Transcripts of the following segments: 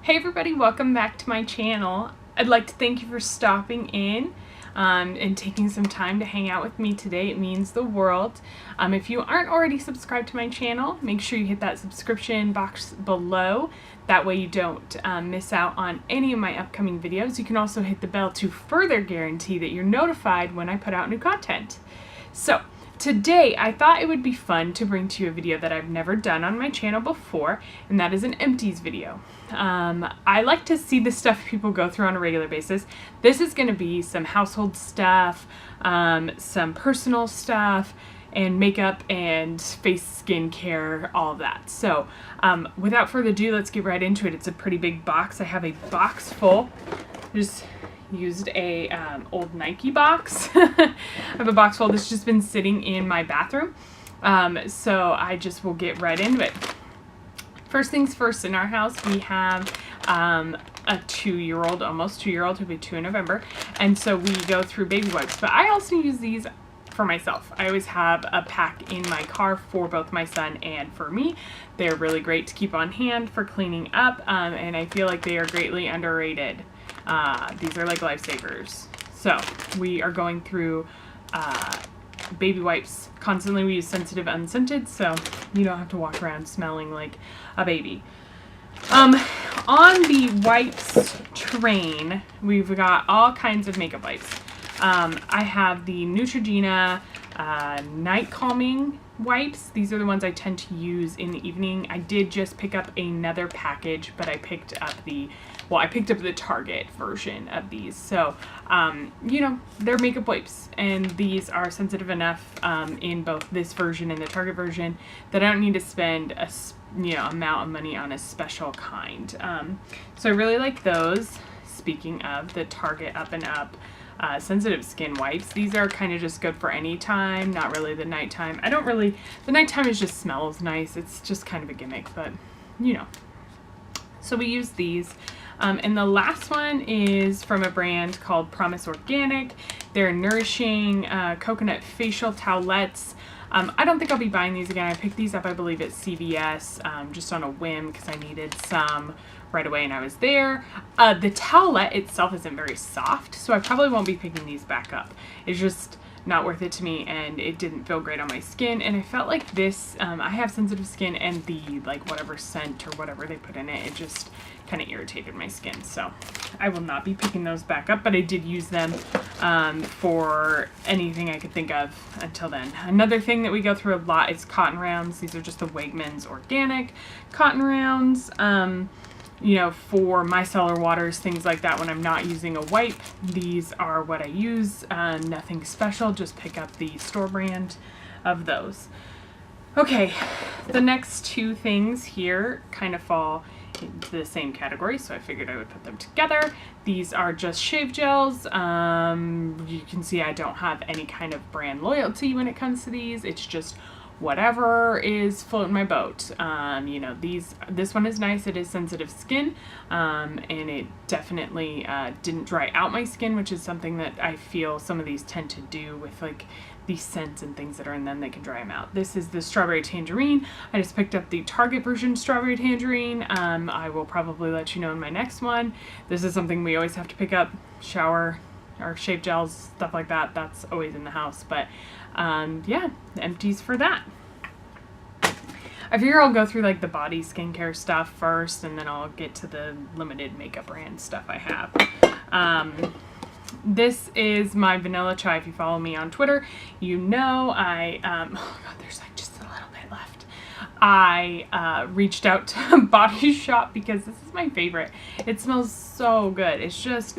Hey everybody, welcome back to my channel. I'd like to thank you for stopping in and taking some time to hang out with me today. It means the world. If you aren't already subscribed to my channel, make sure you hit that subscription box below. That way you don't miss out on any of my upcoming videos. You can also hit the bell to further guarantee that you're notified when I put out new content. So, today, I thought it would be fun to bring to you a video that I've never done on my channel before, and that is an empties video. I like to see the stuff people go through on a regular basis. This is going to be some household stuff, some personal stuff, and makeup and face skincare, all of that. So, without further ado, let's get right into it. It's a pretty big box. I have a box full. Just used a old Nike box. I have a box full that's just been sitting in my bathroom. So I just will get right into it. First things first, in our house we have a 2-year-old, almost 2-year-old, who'll be 2 in November, and so we go through baby wipes, but I also use these for myself. I always have a pack in my car for both my son and for me. They're really great to keep on hand for cleaning up, and I feel like they are greatly underrated. These are like lifesavers. So we are going through baby wipes constantly. We use sensitive unscented, so you don't have to walk around smelling like a baby. On the wipes train, we've got all kinds of makeup wipes. I have the Neutrogena night calming wipes. These are the ones I tend to use in the evening. I did just pick up another package, but I picked up the Target version of these. So, you know, they're makeup wipes, and these are sensitive enough in both this version and the Target version that I don't need to spend a amount of money on a special kind. So I really like those. Speaking of the Target Up and Up sensitive skin wipes, these are kind of just good for any time, not really the nighttime. The nighttime just smells nice. It's just kind of a gimmick, but you know. So we use these. And the last one is from a brand called Promise Organic. They're nourishing coconut facial towelettes. I don't think I'll be buying these again. I picked these up, I believe, at CVS just on a whim because I needed some right away and I was there. The towelette itself isn't very soft, so I probably won't be picking these back up. It's just not worth it to me, and it didn't feel great on my skin, and I felt like this, I have sensitive skin, and the whatever scent or whatever they put in it just kind of irritated my skin, so I will not be picking those back up, but I did use them for anything I could think of until then. Another thing that we go through a lot is cotton rounds. These are just the Wegmans organic cotton rounds. You know, for micellar waters, things like that, when I'm not using a wipe, these are what I use. Nothing special, just pick up the store brand of those. Okay, the next two things here kind of fall into the same category, so I figured I would put them together. These are just shave gels. You can see I don't have any kind of brand loyalty when it comes to these. It's just whatever is floating my boat. You know, this one is nice. It is sensitive skin, and it definitely didn't dry out my skin, which is something that I feel some of these tend to do with like these scents and things that are in them. They can dry them out. This is the strawberry tangerine. I just picked up the Target version strawberry tangerine. I will probably let you know in my next one. This is something we always have to pick up. Shower or shave gels, stuff like that. That's always in the house, but yeah, empties for that. I figure I'll go through like the body skincare stuff first, and then I'll get to the limited makeup brand stuff I have. This is my vanilla chai. If you follow me on Twitter, you know oh god, there's like just a little bit left. I reached out to Body Shop because this is my favorite. It smells so good. It's just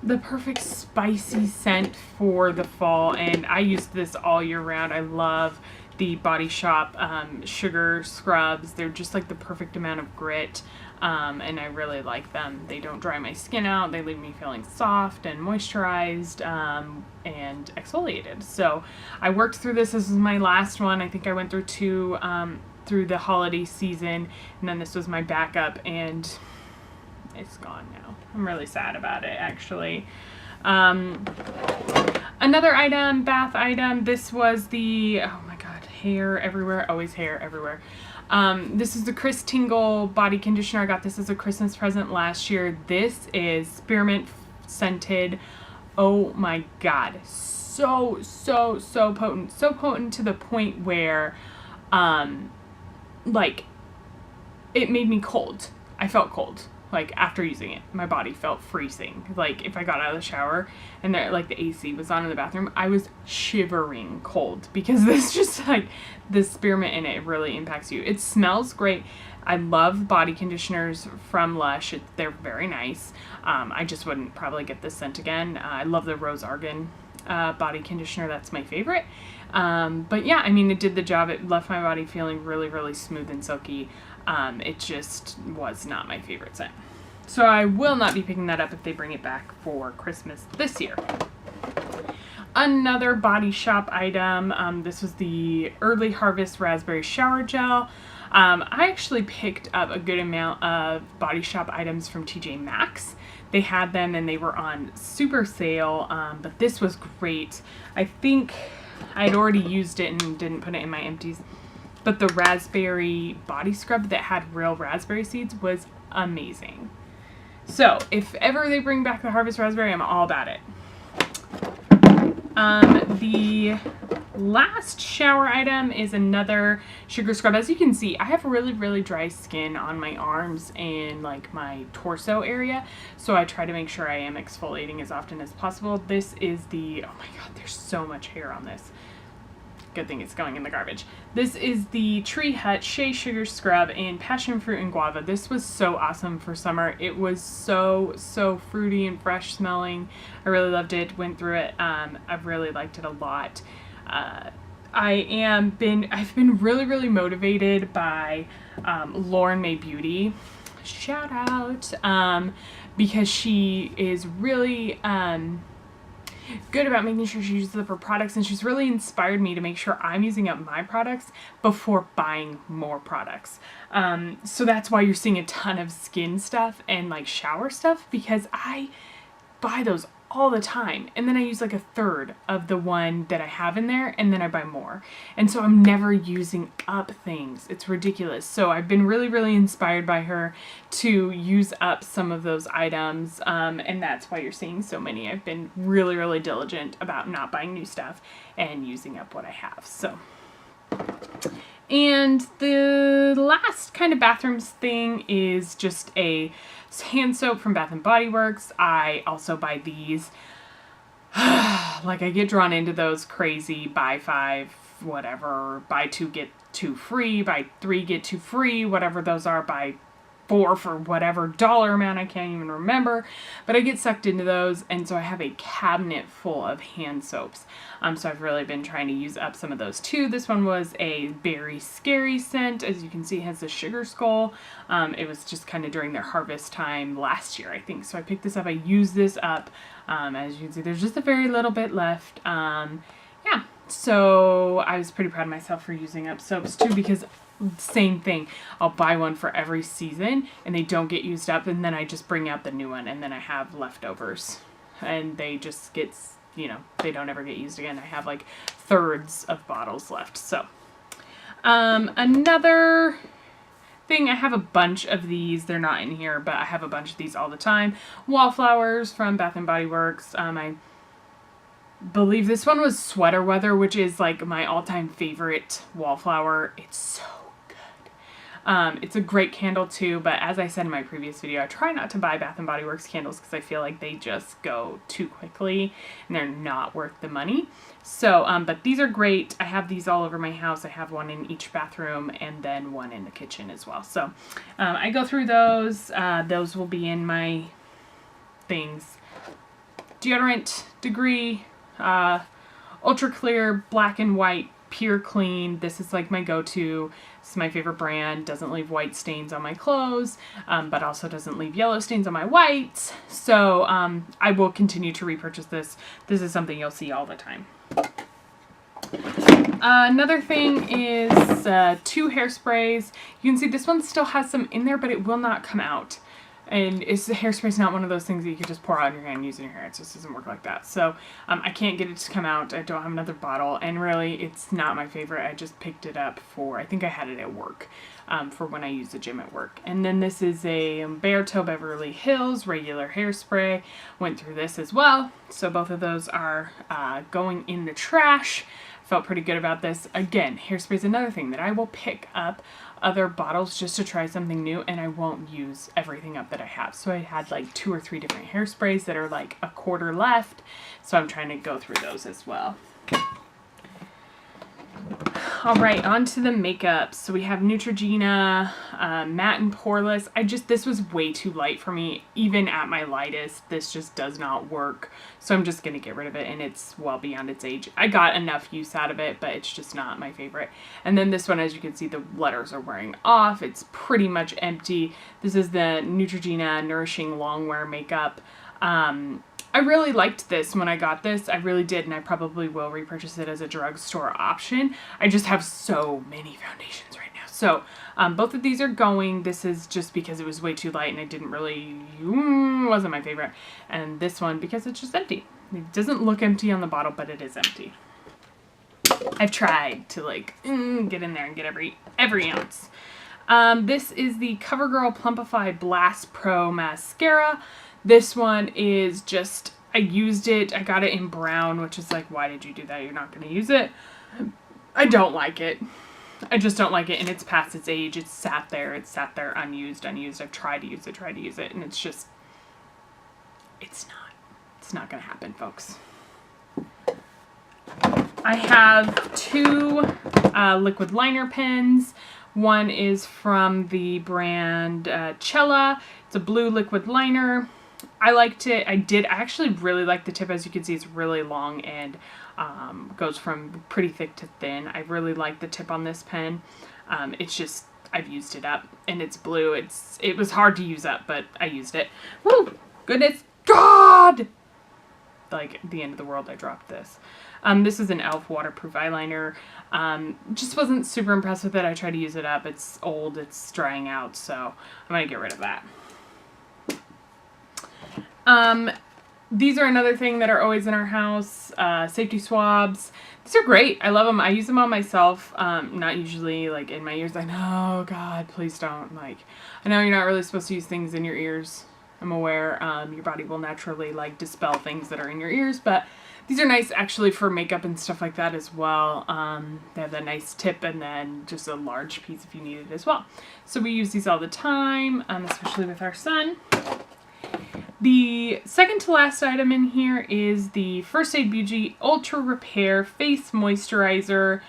the perfect spicy scent for the fall, and I use this all year round. I love the Body Shop sugar scrubs. They're just like the perfect amount of grit, and I really like them. They don't dry my skin out. They leave me feeling soft and moisturized and exfoliated. So I worked through this. This is my last one. I think I went through two through the holiday season, and then this was my backup, and it's gone now. I'm really sad about it, actually. Another item, bath item. This was the, oh my god, hair everywhere, always hair everywhere. This is the Chris Tingle body conditioner. I got this as a Christmas present last year. This is spearmint scented. Oh my God. So potent. So potent to the point where, like, it made me cold. I felt cold. Like, after using it, my body felt freezing. Like, if I got out of the shower and there, like, the AC was on in the bathroom, I was shivering cold because this just, like, the spearmint in it really impacts you. It smells great. I love body conditioners from Lush. They're very nice. I just wouldn't probably get this scent again. I love the Rose Argan body conditioner. That's my favorite. But yeah, I mean, it did the job. It left my body feeling really smooth and silky. It just was not my favorite scent. So I will not be picking that up if they bring it back for Christmas this year. Another Body Shop item. This was the Early Harvest Raspberry Shower Gel. I actually picked up a good amount of Body Shop items from TJ Maxx. They had them and they were on super sale, but this was great. I think I'd already used it and didn't put it in my empties. But the raspberry body scrub that had real raspberry seeds was amazing. So if ever they bring back the Harvest Raspberry, I'm all about it. The last shower item is another sugar scrub. As you can see, I have really dry skin on my arms and like my torso area. So I try to make sure I am exfoliating as often as possible. This is the, oh my God, there's so much hair on this. Good thing it's going in the garbage. This is the Tree Hut Shea Sugar Scrub in Passion Fruit and Guava. This was so awesome for summer. It was so fruity and fresh smelling. I really loved it. Went through it. I've really liked it a lot. I've been really motivated by Lauren Mae Beauty. Shout out, because she is really good about making sure she uses up her products, and she's really inspired me to make sure I'm using up my products before buying more products. So that's why you're seeing a ton of skin stuff and like shower stuff, because I buy those all the time and then I use like a third of the one that I have in there and then I buy more, and so I'm never using up things. It's ridiculous. So I've been really inspired by her to use up some of those items, and that's why you're seeing so many. I've been really diligent about not buying new stuff and using up what I have. So, and the last kind of bathrooms thing is just a hand soap from Bath & Body Works. I also buy these. Like, I get drawn into those crazy buy 5, whatever, buy 2 get 2 free, buy 3 get 2 free, whatever those are, buy 4 for whatever dollar amount, I can't even remember, but I get sucked into those, and so I have a cabinet full of hand soaps. So I've really been trying to use up some of those too. This one was a berry scary scent. As you can see, it has the sugar skull. It was just kind of during their harvest time last year, I think. So I picked this up. I used this up. As you can see, there's just a very little bit left. Yeah, so I was pretty proud of myself for using up soaps too, because same thing. I'll buy one for every season and they don't get used up, and then I just bring out the new one and then I have leftovers and they just get, you know, they don't ever get used again. I have like thirds of bottles left. So another thing, I have a bunch of these. They're not in here, but I have a bunch of these all the time. Wallflowers from Bath & Body Works. I believe this one was Sweater Weather, which is like my all-time favorite wallflower. It's so good. It's a great candle too, but as I said in my previous video, I try not to buy Bath & Body Works candles because I feel like they just go too quickly and they're not worth the money. So, but these are great. I have these all over my house. I have one in each bathroom and then one in the kitchen as well. So, I go through those. Those will be in my things. Deodorant, Degree, Ultra Clear, Black and White, Pure Clean. This is like my go-to. This is my favorite brand. Doesn't leave white stains on my clothes, but also doesn't leave yellow stains on my whites. So I will continue to repurchase this. This is something you'll see all the time. Another thing is 2 hairsprays. You can see this one still has some in there, but it will not come out. And hairspray's not one of those things that you can just pour out in your hand and use in your hair. It just doesn't work like that. So I can't get it to come out. I don't have another bottle. And really, it's not my favorite. I just picked it up I think I had it at work for when I use the gym at work. And then this is a Umberto Beverly Hills regular hairspray. Went through this as well. So both of those are going in the trash. Felt pretty good about this. Again, hairspray is another thing that I will pick up other bottles just to try something new, and I won't use everything up that I have. So I had like 2 or 3 different hairsprays that are like a quarter left. So I'm trying to go through those as well. All right, on to the makeup. So we have Neutrogena, matte and poreless. This was way too light for me. Even at my lightest, this just does not work. So I'm just going to get rid of it, and it's well beyond its age. I got enough use out of it, but it's just not my favorite. And then this one, as you can see, the letters are wearing off. It's pretty much empty. This is the Neutrogena Nourishing Longwear Makeup. I really liked this when I got this. I really did, and I probably will repurchase it as a drugstore option. I just have so many foundations right now. So both of these are going. This is just because it was way too light and I didn't really, wasn't my favorite. And this one because it's just empty. It doesn't look empty on the bottle, but it is empty. I've tried to like get in there and get every ounce. This is the CoverGirl Plumpify Blast Pro Mascara. This one is just, I used it. I got it in brown, which is like, why did you do that? You're not going to use it. I don't like it. I just don't like it, and it's past its age. It's sat there unused. I've tried to use it, and it's just, it's not going to happen, folks. I have 2 liquid liner pens. One is from the brand Cella. It's a blue liquid liner. I liked it. I actually really like the tip. As you can see, it's really long and goes from pretty thick to thin. I really like the tip on this pen. It's just, I've used it up, and it's blue. It was hard to use up, but I used it. Woo! Goodness God! Like, the end of the world, I dropped this. This is an e.l.f. waterproof eyeliner. Just wasn't super impressed with it. I tried to use it up. It's old. It's drying out, so I'm going to get rid of that. These are another thing that are always in our house. Safety swabs. These are great. I love them. I use them on myself. Not usually like in my ears. I know, God, please don't. Like, I know you're not really supposed to use things in your ears. I'm aware. Your body will naturally like dispel things that are in your ears, but these are nice actually for makeup and stuff like that as well. They have a nice tip and then just a large piece if you need it as well. So we use these all the time, especially with our son. The second to last item in here is the First Aid Beauty Ultra Repair Face Moisturizer.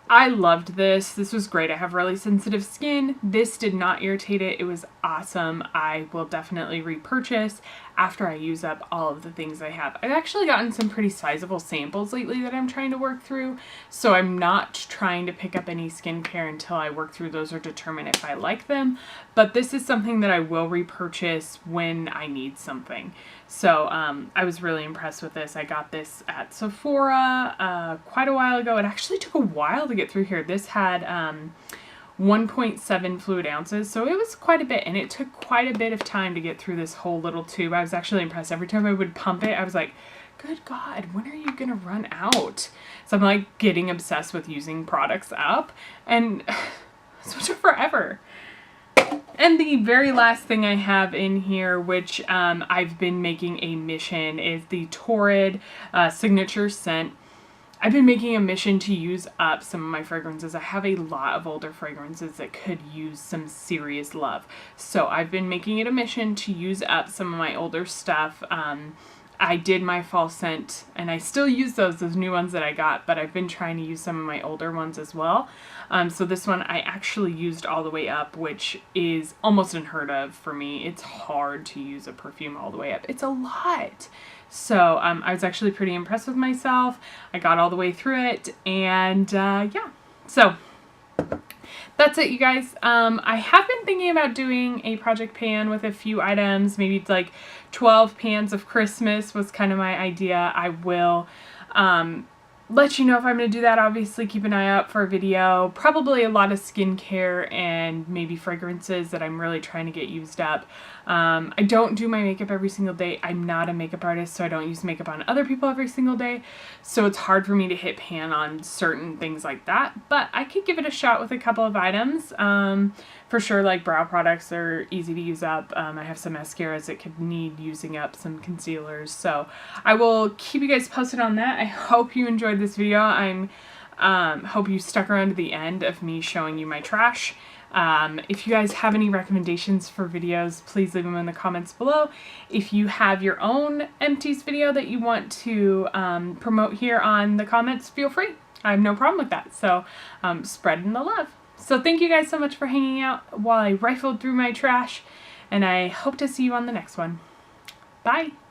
I loved this. This was great. I have really sensitive skin. This did not irritate it. It was awesome. I will definitely repurchase after I use up all of the things I have. I've actually gotten some pretty sizable samples lately that I'm trying to work through, so I'm not trying to pick up any skincare until I work through those or determine if I like them, but this is something that I will repurchase when I need something. So I was really impressed with this. I got this at Sephora quite a while ago. It actually took a while to get through here. This had 1.7 fluid ounces, so it was quite a bit, and it took quite a bit of time to get through this whole little tube. I was actually impressed. Every time I would pump it, I was like, good God, when are you gonna run out? So I'm like getting obsessed with using products up, and so it took forever. And the very last thing I have in here, which I've been making a mission, is the Torrid Signature Scent. I've been making a mission to use up some of my fragrances. I have a lot of older fragrances that could use some serious love. So I've been making it a mission to use up some of my older stuff. I did my fall scent, and I still use those new ones that I got, but I've been trying to use some of my older ones as well. So this one I actually used all the way up, which is almost unheard of for me. It's hard to use a perfume all the way up. It's a lot. So I was actually pretty impressed with myself. I got all the way through it, and yeah. So that's it, you guys. I have been thinking about doing a project pan with a few items. Maybe it's like 12 pans of Christmas was kind of my idea. I will let you know if I'm going to do that. Obviously, keep an eye out for a video. Probably a lot of skincare and maybe fragrances that I'm really trying to get used up. I don't do my makeup every single day. I'm not a makeup artist, so I don't use makeup on other people every single day. So it's hard for me to hit pan on certain things like that. But I could give it a shot with a couple of items. For sure, like brow products are easy to use up. I have some mascaras that could need using up, some concealers. So I will keep you guys posted on that. I hope you enjoyed this video. Hope you stuck around to the end of me showing you my trash. If you guys have any recommendations for videos, please leave them in the comments below. If you have your own Empties video that you want to promote here on the comments, feel free. I have no problem with that. So spreading the love. So thank you guys so much for hanging out while I rifled through my trash, and I hope to see you on the next one. Bye!